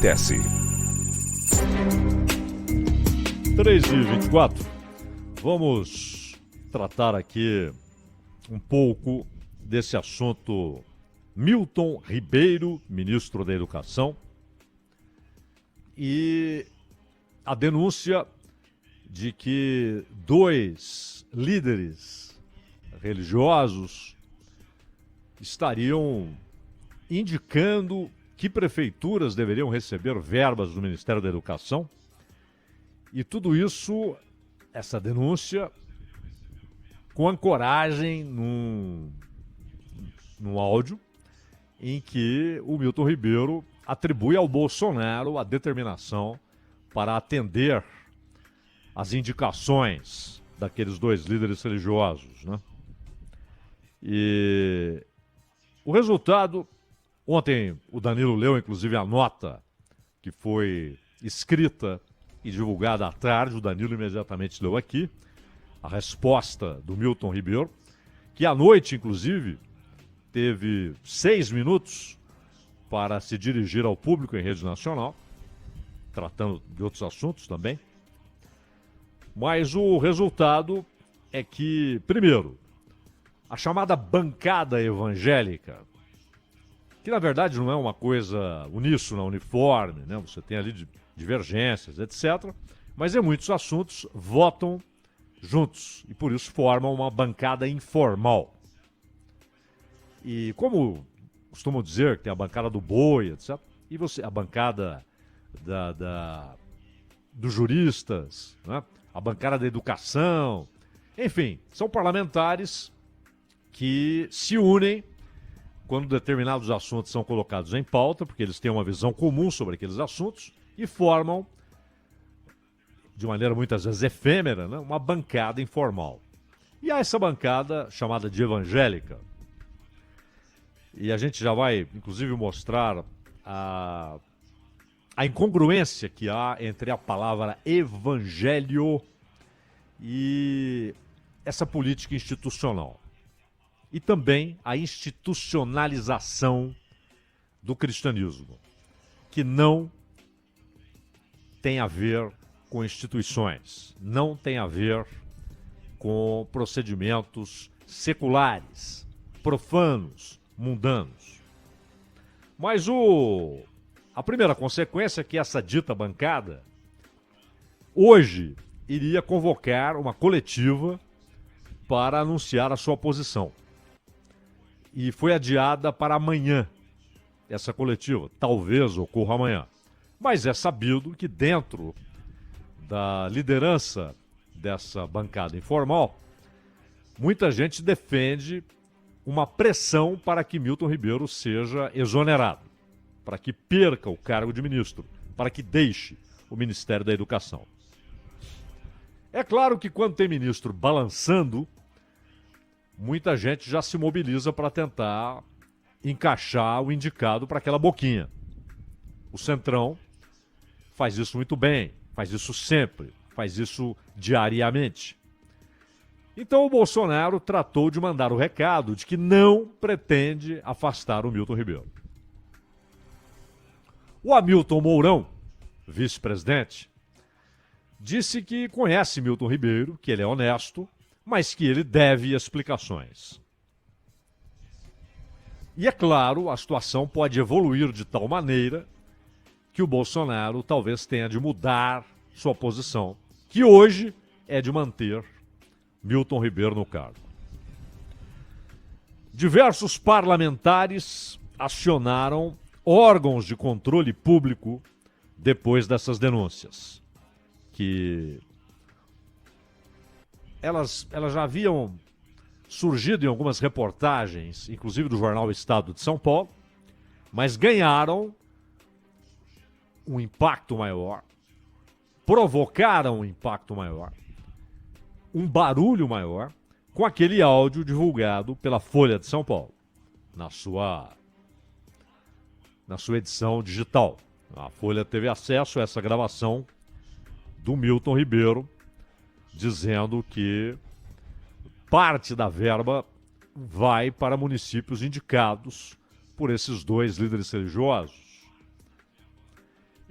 acontece. 3h24. Vamos tratar aqui um pouco desse assunto. Milton Ribeiro, ministro da Educação, e a denúncia de que 2 líderes religiosos estariam indicando que prefeituras deveriam receber verbas do Ministério da Educação. E tudo isso, essa denúncia, com ancoragem num áudio em que o Milton Ribeiro atribui ao Bolsonaro a determinação para atender às indicações daqueles 2 líderes religiosos, né? E o resultado, ontem o Danilo leu inclusive a nota que foi escrita e divulgada à tarde, o Danilo imediatamente leu aqui, a resposta do Milton Ribeiro, que à noite inclusive teve 6 minutos para se dirigir ao público em rede nacional, tratando de outros assuntos também. Mas o resultado é que, primeiro, a chamada bancada evangélica, que na verdade não é uma coisa uníssona, uniforme, né? Você tem ali divergências, etc. Mas em muitos assuntos votam juntos e por isso formam uma bancada informal. E como costumam dizer que tem a bancada do boi, etc. E a bancada dos juristas, né? A bancada da educação. Enfim, são parlamentares que se unem quando determinados assuntos são colocados em pauta, porque eles têm uma visão comum sobre aqueles assuntos e formam, de maneira muitas vezes efêmera, né? Uma bancada informal. E há essa bancada chamada de evangélica. E a gente já vai, inclusive, mostrar a incongruência que há entre a palavra evangelho e essa política institucional. E também a institucionalização do cristianismo, que não tem a ver com instituições, não tem a ver com procedimentos seculares, profanos, mundanos. Mas a primeira consequência é que essa dita bancada hoje iria convocar uma coletiva para anunciar a sua posição. E foi adiada para amanhã essa coletiva. Talvez ocorra amanhã. Mas é sabido que dentro da liderança dessa bancada informal, muita gente defende uma pressão para que Milton Ribeiro seja exonerado, para que perca o cargo de ministro, para que deixe o Ministério da Educação. É claro que quando tem ministro balançando, muita gente já se mobiliza para tentar encaixar o indicado para aquela boquinha. O Centrão faz isso muito bem, faz isso sempre, faz isso diariamente. Então o Bolsonaro tratou de mandar o recado de que não pretende afastar o Milton Ribeiro. O Hamilton Mourão, vice-presidente, disse que conhece Milton Ribeiro, que ele é honesto, mas que ele deve explicações. E é claro, a situação pode evoluir de tal maneira que o Bolsonaro talvez tenha de mudar sua posição, que hoje é de manter Milton Ribeiro no cargo. Diversos parlamentares acionaram órgãos de controle público depois dessas denúncias, que elas já haviam surgido em algumas reportagens, inclusive do jornal Estado de São Paulo, mas ganharam um impacto maior, provocaram um impacto maior, um barulho maior, com aquele áudio divulgado pela Folha de São Paulo, na sua edição digital. A Folha teve acesso a essa gravação do Milton Ribeiro, dizendo que parte da verba vai para municípios indicados por esses 2 líderes religiosos.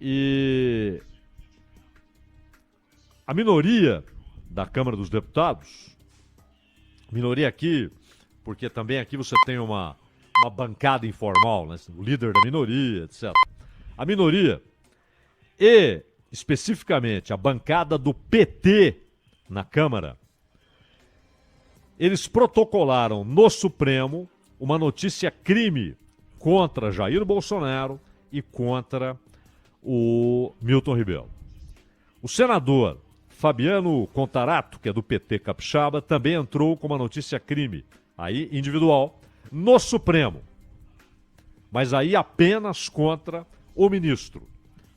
E a minoria da Câmara dos Deputados, minoria aqui, porque também aqui você tem uma bancada informal, né? O líder da minoria, etc. A minoria e, especificamente, a bancada do PT na Câmara, eles protocolaram no Supremo uma notícia crime contra Jair Bolsonaro e contra o Milton Ribeiro. O senador Fabiano Contarato, que é do PT capixaba, também entrou com uma notícia crime, aí individual, no Supremo. Mas aí apenas contra o ministro,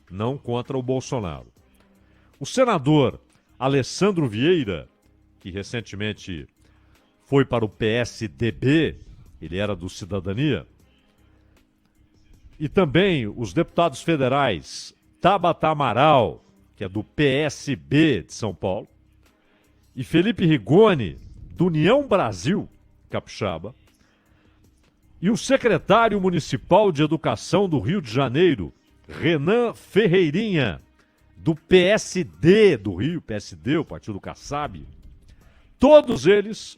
não contra o Bolsonaro. O senador Alessandro Vieira, que recentemente foi para o PSDB, ele era do Cidadania, e também os deputados federais Tabata Amaral, que é do PSB de São Paulo, e Felipe Rigoni, do União Brasil, capixaba, e o secretário municipal de Educação do Rio de Janeiro, Renan Ferreirinha, do PSD do Rio, PSD, o Partido Kassab, todos eles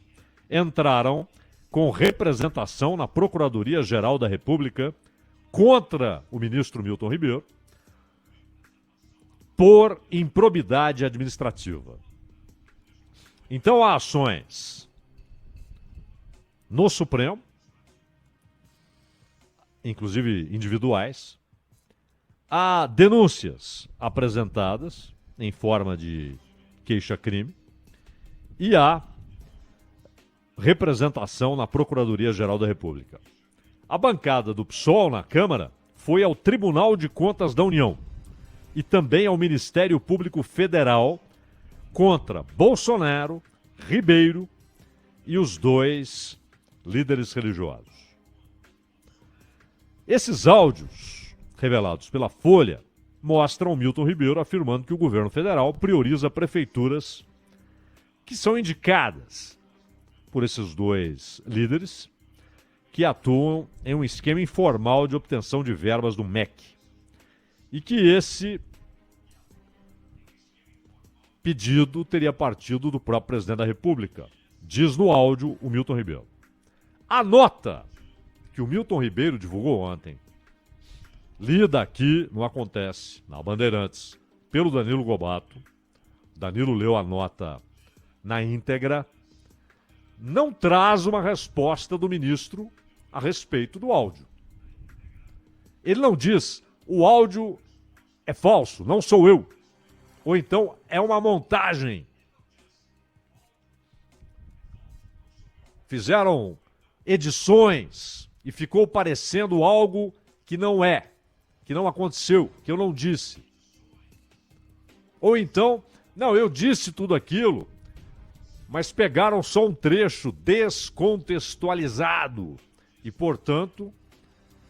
entraram com representação na Procuradoria-Geral da República contra o ministro Milton Ribeiro por improbidade administrativa. Então há ações no Supremo, inclusive individuais, há denúncias apresentadas em forma de queixa-crime e há representação na Procuradoria-Geral da República. A bancada do PSOL na Câmara foi ao Tribunal de Contas da União e também ao Ministério Público Federal contra Bolsonaro, Ribeiro e os dois líderes religiosos. Esses áudios revelados pela Folha mostram o Milton Ribeiro afirmando que o governo federal prioriza prefeituras que são indicadas por esses dois líderes que atuam em um esquema informal de obtenção de verbas do MEC. E que esse pedido teria partido do próprio presidente da República, diz no áudio o Milton Ribeiro. A nota que o Milton Ribeiro divulgou ontem, lida aqui no Acontece, na Bandeirantes, pelo Danilo Gobato, Danilo leu a nota na íntegra, não traz uma resposta do ministro a respeito do áudio. Ele não diz, o áudio é falso, não sou eu. Ou então é uma montagem. Fizeram edições e ficou parecendo algo que não é, que não aconteceu, que eu não disse. Ou então, não, eu disse tudo aquilo, mas pegaram só um trecho descontextualizado. E, portanto,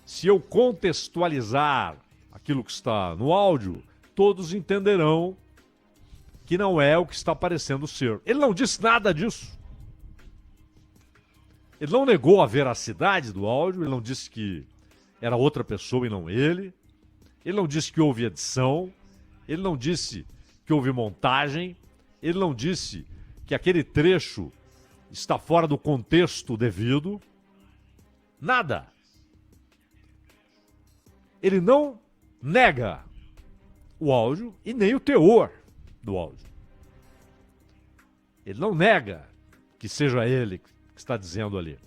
se eu contextualizar aquilo que está no áudio, todos entenderão que não é o que está parecendo ser. Ele não disse nada disso. Ele não negou a veracidade do áudio, ele não disse que era outra pessoa e não ele. Ele não disse que houve edição, ele não disse que houve montagem, ele não disse que aquele trecho está fora do contexto devido. Nada. Ele não nega o áudio e nem o teor do áudio. Ele não nega que seja ele que está dizendo ali.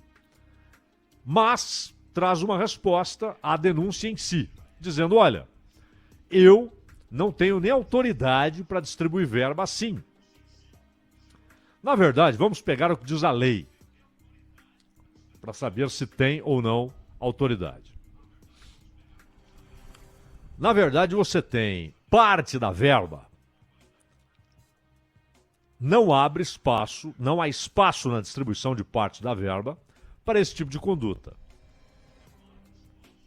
Mas traz uma resposta à denúncia em si, dizendo, olha, eu não tenho nem autoridade para distribuir verba assim. Na verdade, vamos pegar o que diz a lei, para saber se tem ou não autoridade. Na verdade, você tem parte da verba, não abre espaço, não há espaço na distribuição de parte da verba para esse tipo de conduta,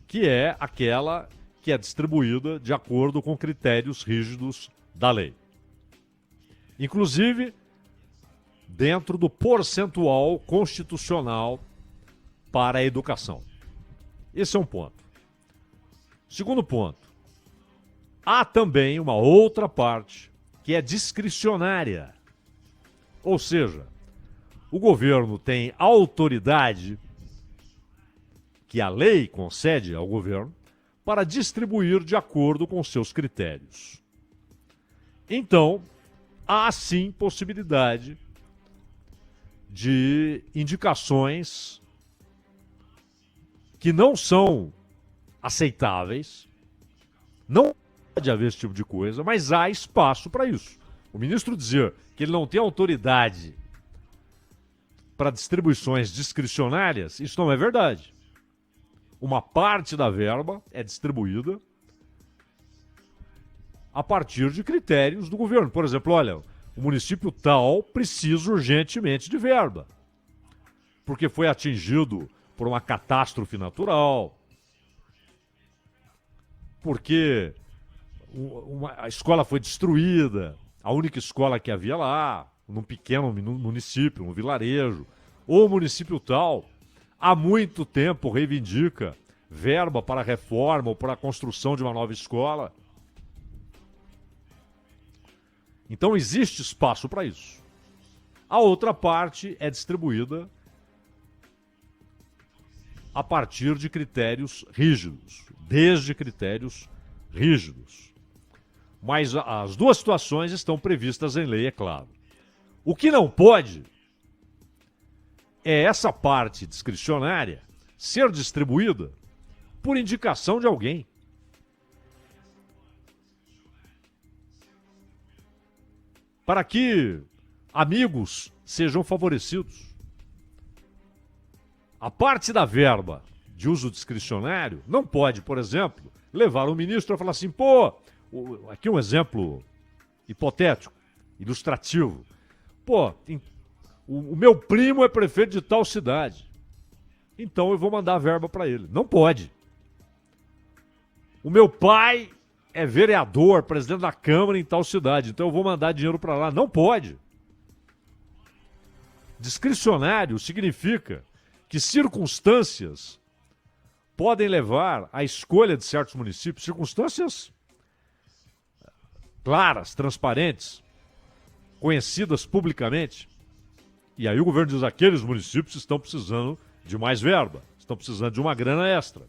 que é aquela que é distribuída de acordo com critérios rígidos da lei. Inclusive, dentro do percentual constitucional para a educação. Esse é um ponto. Segundo ponto. Há também uma outra parte que é discricionária. Ou seja, o governo tem autoridade que a lei concede ao governo para distribuir de acordo com seus critérios. Então, há sim possibilidade de indicações que não são aceitáveis, não pode haver esse tipo de coisa, mas há espaço para isso. O ministro dizer que ele não tem autoridade para distribuições discricionárias, isso não é verdade. Uma parte da verba é distribuída a partir de critérios do governo. Por exemplo, olha, o município tal precisa urgentemente de verba, porque foi atingido por uma catástrofe natural, porque a escola foi destruída, a única escola que havia lá, num pequeno município, num vilarejo, ou o município tal, há muito tempo reivindica verba para a reforma ou para a construção de uma nova escola. Então existe espaço para isso. A outra parte é distribuída a partir de critérios rígidos, desde critérios rígidos. Mas as duas situações estão previstas em lei, é claro. O que não pode é essa parte discricionária ser distribuída por indicação de alguém. Para que amigos sejam favorecidos. A parte da verba de uso discricionário não pode, por exemplo, levar o ministro a falar assim, pô, aqui um exemplo hipotético, ilustrativo. Pô, o meu primo é prefeito de tal cidade, então eu vou mandar a verba para ele. Não pode. O meu pai é vereador, presidente da Câmara em tal cidade, então eu vou mandar dinheiro para lá. Não pode. Discricionário significa que circunstâncias podem levar à escolha de certos municípios, circunstâncias claras, transparentes, conhecidas publicamente. E aí o governo diz, aqueles municípios estão precisando de mais verba, estão precisando de uma grana extra.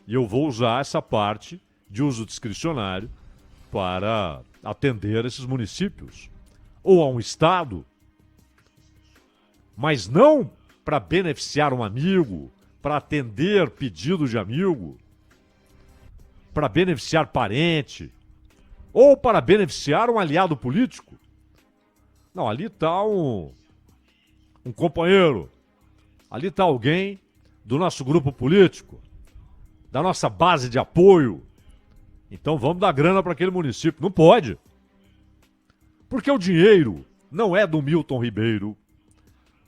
E eu vou usar essa parte de uso discricionário para atender esses municípios. Ou a um estado, mas não para beneficiar um amigo, para atender pedido de amigo, para beneficiar parente, ou para beneficiar um aliado político. Não, ali está um companheiro, ali está alguém do nosso grupo político, da nossa base de apoio. Então vamos dar grana para aquele município. Não pode. Porque o dinheiro não é do Milton Ribeiro,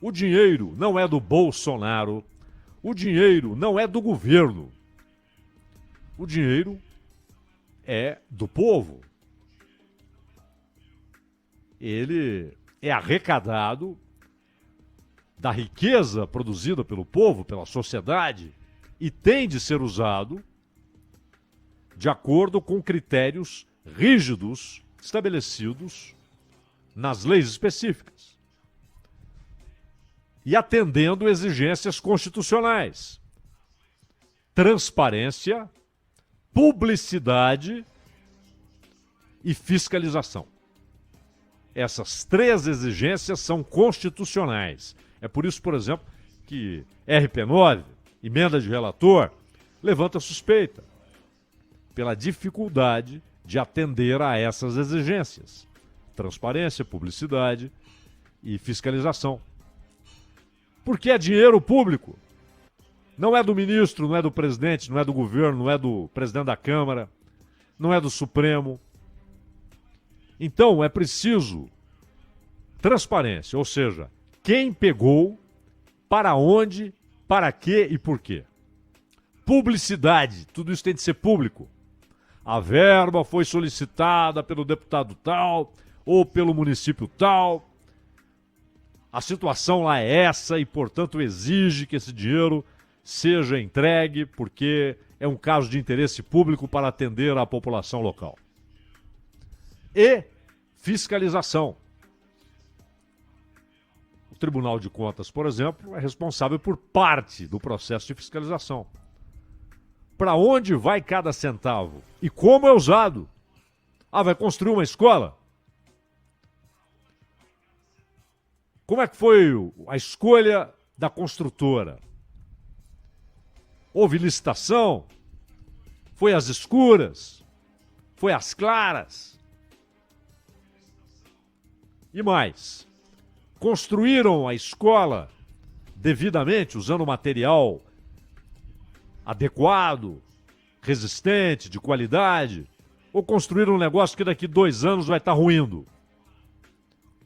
o dinheiro não é do Bolsonaro, o dinheiro não é do governo. O dinheiro é do povo. Ele é arrecadado da riqueza produzida pelo povo, pela sociedade, e tem de ser usado de acordo com critérios rígidos estabelecidos nas leis específicas e atendendo exigências constitucionais: transparência, publicidade e fiscalização. Essas três exigências são constitucionais. É por isso, por exemplo, que RP9, emenda de relator, levanta suspeita pela dificuldade de atender a essas exigências: transparência, publicidade e fiscalização. Porque é dinheiro público. Não é do ministro, não é do presidente, não é do governo, não é do presidente da Câmara, não é do Supremo. Então é preciso transparência, ou seja, quem pegou, para onde, para quê e por quê. Publicidade, tudo isso tem de ser público. A verba foi solicitada pelo deputado tal ou pelo município tal. A situação lá é essa e, portanto, exige que esse dinheiro seja entregue porque é um caso de interesse público para atender a população local. e fiscalização. O Tribunal de Contas, por exemplo, é responsável por parte do processo de fiscalização. Para onde vai cada centavo? E como é usado? Ah, vai construir uma escola? Como é que foi a escolha da construtora? Houve licitação? Foi às escuras? Foi às claras? E mais, construíram a escola devidamente, usando material adequado, resistente, de qualidade? Ou construíram um negócio que daqui 2 anos vai estar ruindo?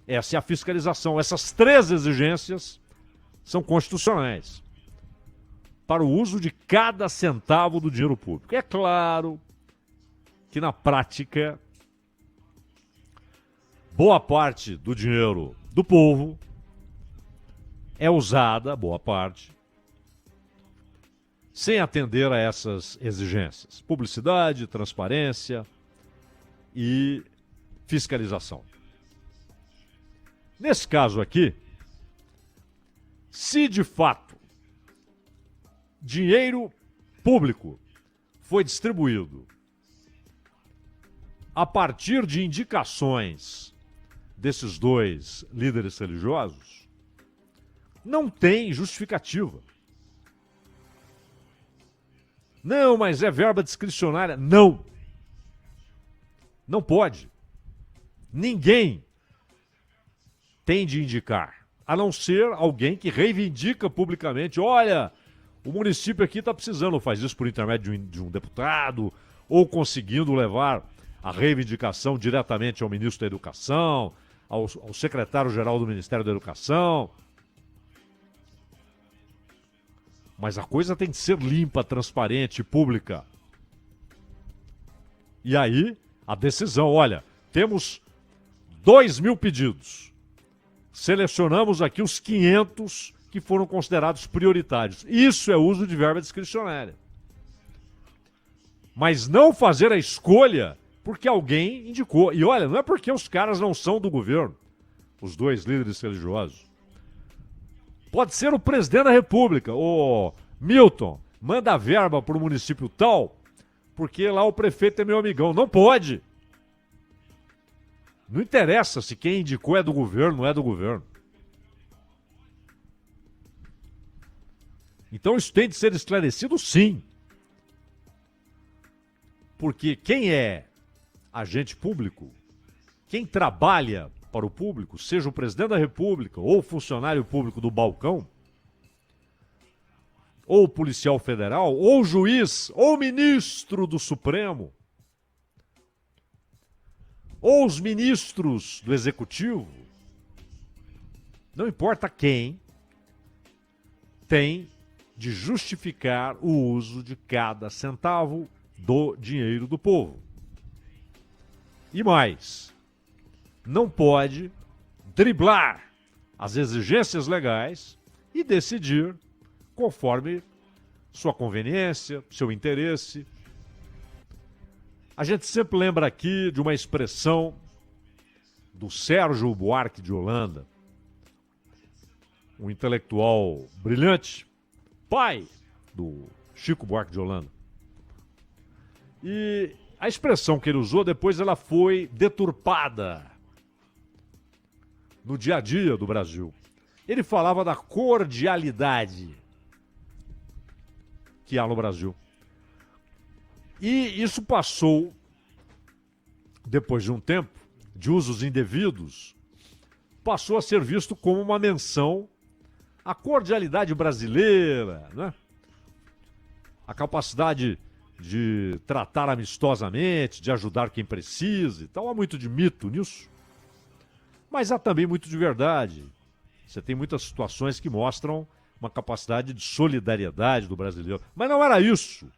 Essa é a fiscalização. Essas 3 exigências são constitucionais para o uso de cada centavo do dinheiro público. É claro que, na prática, boa parte do dinheiro do povo é usada, boa parte, sem atender a essas exigências. Publicidade, transparência e fiscalização. Nesse caso aqui, se de fato dinheiro público foi distribuído a partir de indicações desses 2 líderes religiosos, não tem justificativa. Não, mas é verba discricionária. Não. Não pode. Ninguém tem de indicar, a não ser alguém que reivindica publicamente: olha, o município aqui está precisando, faz isso por intermédio de um deputado, ou conseguindo levar a reivindicação diretamente ao ministro da Educação, ao secretário-geral do Ministério da Educação. Mas a coisa tem que ser limpa, transparente e pública. E aí, a decisão, olha, temos 2.000 pedidos. Selecionamos aqui os 500 que foram considerados prioritários. Isso é uso de verba discricionária. Mas não fazer a escolha porque alguém indicou. E olha, não é porque os caras não são do governo, os 2 líderes religiosos. Pode ser o presidente da República. Ô, Milton, manda verba para o município tal, porque lá o prefeito é meu amigão. Não pode. Não interessa se quem indicou é do governo ou não é do governo. Então isso tem de ser esclarecido, sim. Porque quem é agente público, quem trabalha para o público, seja o presidente da República ou o funcionário público do balcão, ou o policial federal, ou o juiz, ou o ministro do Supremo, ou os ministros do Executivo, não importa quem, tem de justificar o uso de cada centavo do dinheiro do povo. E mais, não pode driblar as exigências legais e decidir conforme sua conveniência, seu interesse. A gente sempre lembra aqui de uma expressão do Sérgio Buarque de Holanda, um intelectual brilhante, pai do Chico Buarque de Holanda. E a expressão que ele usou, depois ela foi deturpada no dia a dia do Brasil. Ele falava da cordialidade que há no Brasil. E isso passou, depois de um tempo, de usos indevidos, passou a ser visto como uma menção à cordialidade brasileira, né? A capacidade de tratar amistosamente, de ajudar quem precisa e tal. Há muito de mito nisso, mas há também muito de verdade. Você tem muitas situações que mostram uma capacidade de solidariedade do brasileiro. Mas não era isso.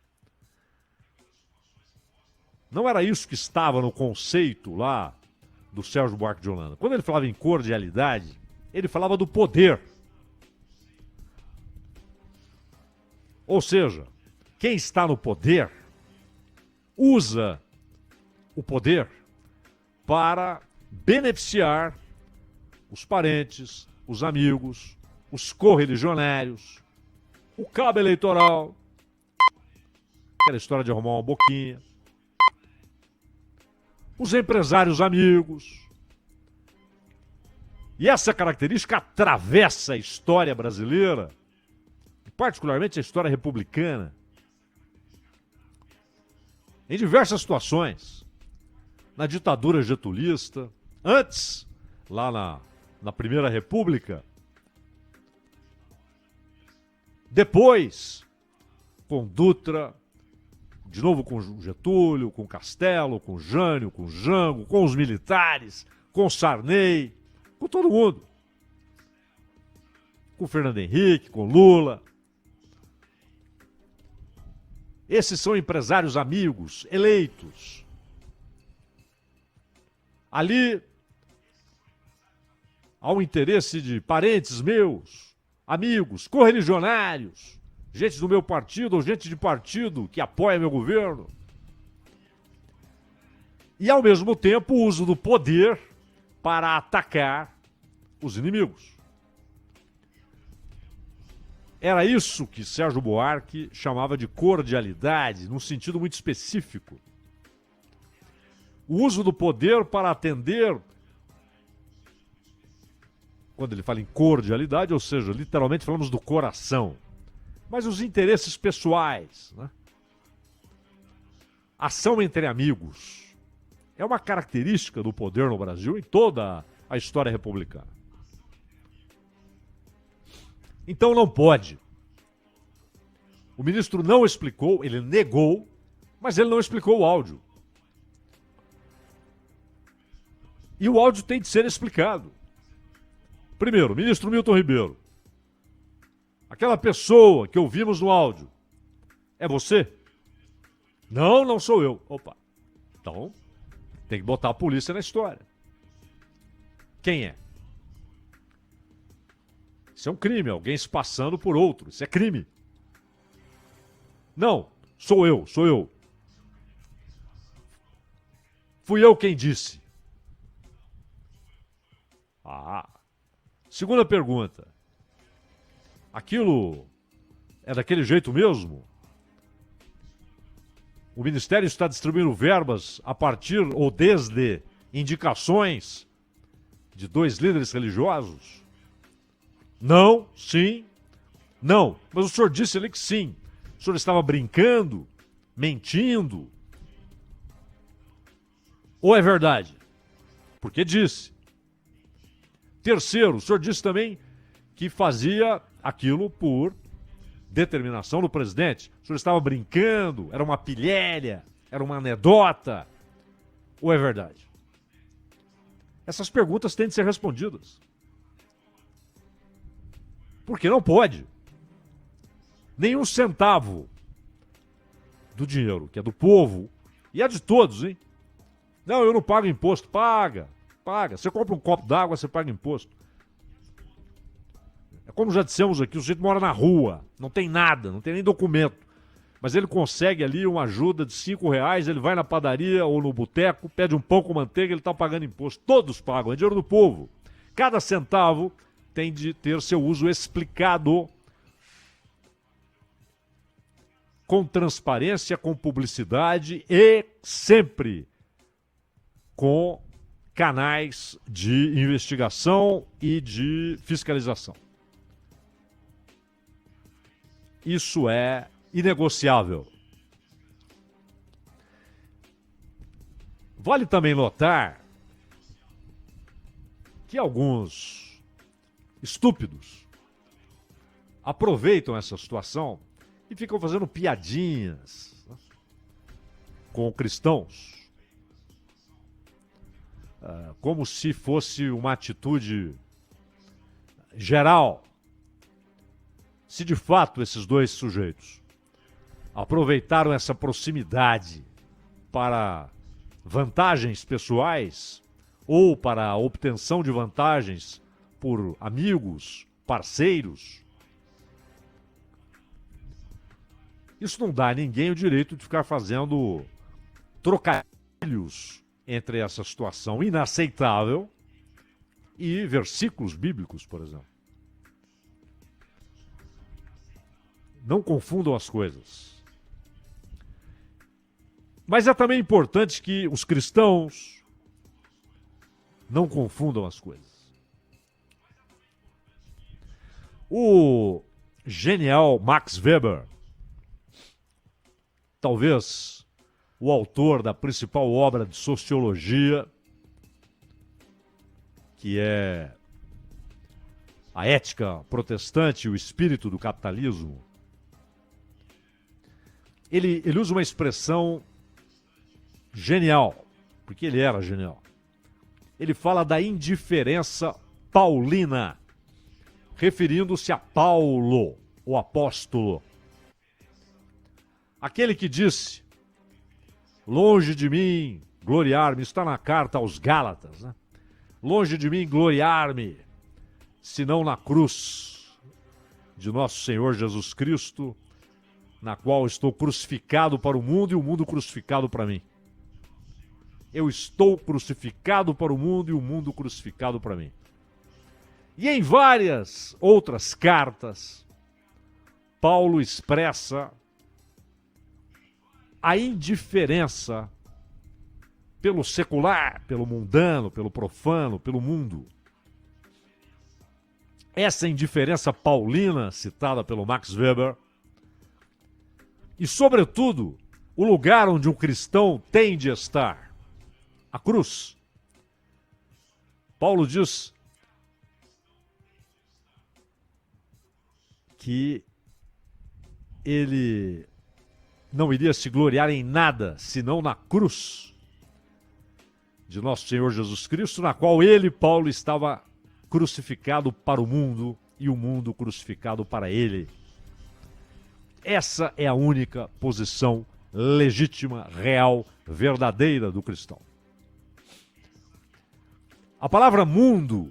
Não era isso que estava no conceito lá do Sérgio Buarque de Holanda. Quando ele falava em cordialidade, ele falava do poder. Ou seja, quem está no poder usa o poder para beneficiar os parentes, os amigos, os correligionários, o cabo eleitoral, aquela história de arrumar uma boquinha, os empresários amigos. E essa característica atravessa a história brasileira, particularmente a história republicana, em diversas situações. Na ditadura getulista, antes, lá na Primeira República, depois, com Dutra, de novo com Getúlio, com Castelo, com Jânio, com Jango, com os militares, com Sarney, com todo mundo. Com Fernando Henrique, com Lula. Esses são empresários amigos, eleitos. Ali, há um interesse de parentes meus, amigos, correligionários, gente do meu partido ou gente de partido que apoia meu governo. E, ao mesmo tempo, o uso do poder para atacar os inimigos. Era isso que Sérgio Buarque chamava de cordialidade, num sentido muito específico. O uso do poder para atender, quando ele fala em cordialidade, ou seja, literalmente falamos do coração, mas os interesses pessoais, né? Ação entre amigos. É uma característica do poder no Brasil em toda a história republicana. Então não pode. O ministro não explicou, ele negou, mas ele não explicou o áudio. E o áudio tem de ser explicado. Primeiro, ministro Milton Ribeiro. Aquela pessoa que ouvimos no áudio, é você? Não, não sou eu. Opa. Então, tem que botar a polícia na história. Quem é? Isso é um crime, alguém se passando por outro. Isso é crime. Não, sou eu. Fui eu quem disse. Segunda pergunta. Aquilo é daquele jeito mesmo? O Ministério está distribuindo verbas a partir ou desde indicações de 2 líderes religiosos? Não, sim, não. Mas o senhor disse ali que sim. O senhor estava brincando, mentindo? Ou é verdade? Porque disse. Terceiro, o senhor disse também que fazia aquilo por determinação do presidente. O senhor estava brincando, era uma pilhéria, era uma anedota. Ou é verdade? Essas perguntas têm de ser respondidas. Porque não pode. Nenhum centavo do dinheiro, que é do povo, e é de todos, hein? Não, eu não pago imposto. Paga. Você compra um copo d'água, você paga imposto. É como já dissemos aqui, o sujeito mora na rua, não tem nada, não tem nem documento. Mas ele consegue ali uma ajuda de R$5, ele vai na padaria ou no boteco, pede um pão com manteiga, ele está pagando imposto. Todos pagam, é dinheiro do povo. Cada centavo tem de ter seu uso explicado com transparência, com publicidade e sempre com canais de investigação e de fiscalização. Isso é inegociável. Vale também notar que alguns estúpidos aproveitam essa situação e ficam fazendo piadinhas, né, com cristãos. Como se fosse uma atitude geral. Se de fato esses 2 sujeitos aproveitaram essa proximidade para vantagens pessoais ou para a obtenção de vantagens por amigos, parceiros, isso não dá a ninguém o direito de ficar fazendo trocadilhos entre essa situação inaceitável e versículos bíblicos, por exemplo. Não confundam as coisas. Mas é também importante que os cristãos não confundam as coisas. O genial Max Weber, talvez o autor da principal obra de sociologia, que é A Ética Protestante e o Espírito do Capitalismo, ele usa uma expressão genial, porque ele era genial. Ele fala da indiferença paulina, referindo-se a Paulo, o apóstolo. Aquele que disse, longe de mim gloriar-me, está na carta aos Gálatas, né? Longe de mim gloriar-me, senão na cruz de nosso Senhor Jesus Cristo, na qual estou crucificado para o mundo e o mundo crucificado para mim. Eu estou crucificado para o mundo e o mundo crucificado para mim. E em várias outras cartas, Paulo expressa a indiferença pelo secular, pelo mundano, pelo profano, pelo mundo. Essa indiferença paulina, citada pelo Max Weber, e, sobretudo, o lugar onde um cristão tem de estar, a cruz. Paulo diz que ele não iria se gloriar em nada, senão na cruz de nosso Senhor Jesus Cristo, na qual ele, Paulo, estava crucificado para o mundo e o mundo crucificado para ele. Essa é a única posição legítima, real, verdadeira do cristão. A palavra mundo,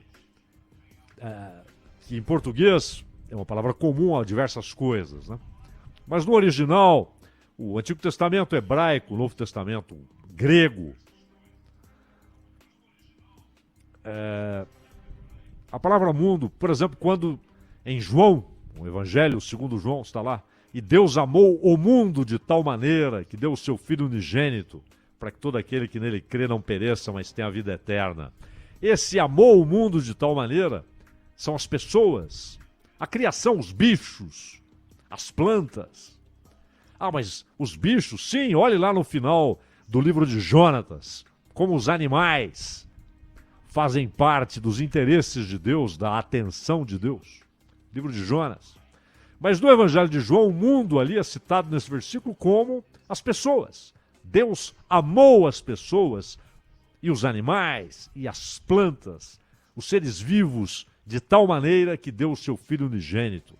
que em português é uma palavra comum a diversas coisas, né? Mas no original, o Antigo Testamento hebraico, o Novo Testamento grego, a palavra mundo, por exemplo, quando em João, o Evangelho segundo João está lá, e Deus amou o mundo de tal maneira que deu o seu Filho unigênito, para que todo aquele que nele crê não pereça, mas tenha a vida eterna. Esse amou o mundo de tal maneira são as pessoas, a criação, os bichos, as plantas. Ah, mas os bichos, sim, olhe lá no final do livro de Jonatas, como os animais fazem parte dos interesses de Deus, da atenção de Deus. Livro de Jonas. Mas no Evangelho de João, o mundo ali é citado nesse versículo como as pessoas. Deus amou as pessoas e os animais e as plantas, os seres vivos, de tal maneira que deu o seu Filho unigênito.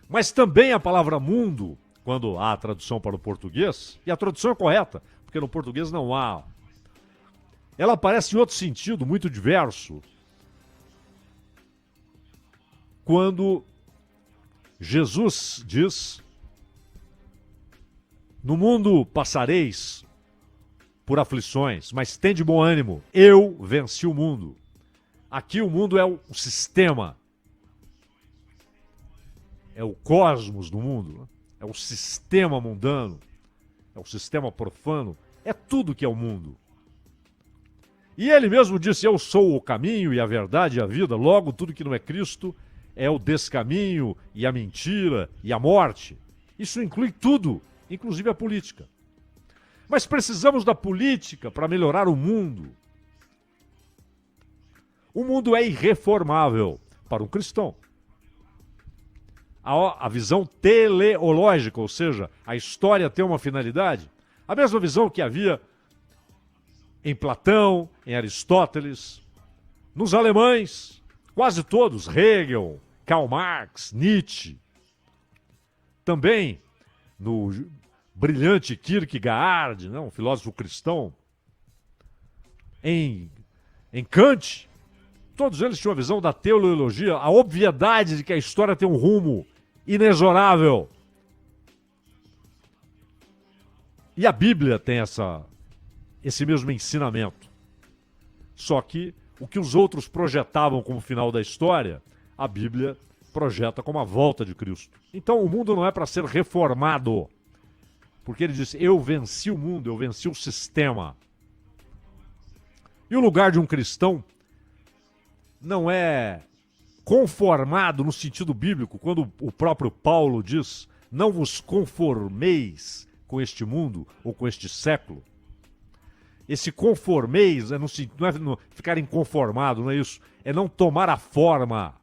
Mas também a palavra mundo, quando há a tradução para o português, e a tradução é correta, porque no português não há, ela aparece em outro sentido, muito diverso, quando Jesus diz, no mundo passareis por aflições, mas tende bom ânimo, eu venci o mundo. Aqui o mundo é o sistema, é o cosmos do mundo, né? É o sistema mundano, é o sistema profano, é tudo que é o mundo. E ele mesmo disse, eu sou o caminho e a verdade e a vida, logo tudo que não é Cristo é o descaminho e a mentira e a morte. Isso inclui tudo, inclusive a política. Mas precisamos da política para melhorar o mundo. O mundo é irreformável para um cristão. A visão teleológica, ou seja, a história tem uma finalidade, a mesma visão que havia em Platão, em Aristóteles, nos alemães, quase todos, Hegel, Karl Marx, Nietzsche, também no brilhante Kierkegaard, né, um filósofo cristão, em Kant, todos eles tinham a visão da teleologia, a obviedade de que a história tem um rumo inexorável. E a Bíblia tem essa esse mesmo ensinamento. Só que o que os outros projetavam como final da história, a Bíblia projeta como a volta de Cristo. Então o mundo não é para ser reformado. Porque ele diz, eu venci o mundo, eu venci o sistema. E o lugar de um cristão não é conformado no sentido bíblico, quando o próprio Paulo diz, não vos conformeis com este mundo ou com este século. Esse conformeis não é ficar inconformado, não é isso. É não tomar a forma.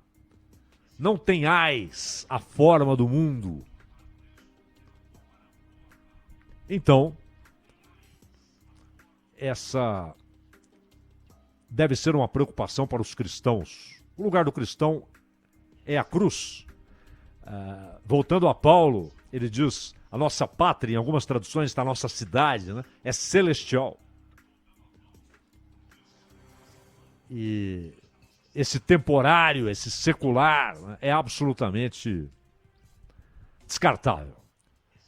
Não tenhais a forma do mundo. Então, essa deve ser uma preocupação para os cristãos. O lugar do cristão é a cruz. Voltando a Paulo, ele diz, a nossa pátria, em algumas traduções está a nossa cidade, né? É celestial. E esse temporário, esse secular, né, é absolutamente descartável.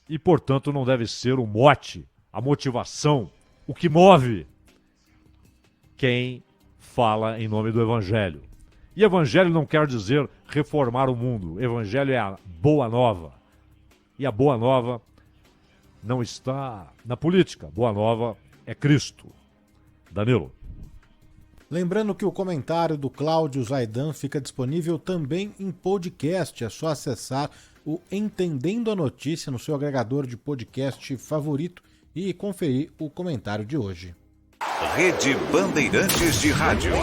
E, portanto, não deve ser o mote, a motivação, o que move quem fala em nome do Evangelho. E Evangelho não quer dizer reformar o mundo. Evangelho é a boa nova. E a boa nova não está na política. Boa nova é Cristo. Danilo. Lembrando que o comentário do Cláudio Zaidan fica disponível também em podcast. É só acessar o Entendendo a Notícia no seu agregador de podcast favorito e conferir o comentário de hoje. Rede Bandeirantes de Rádio.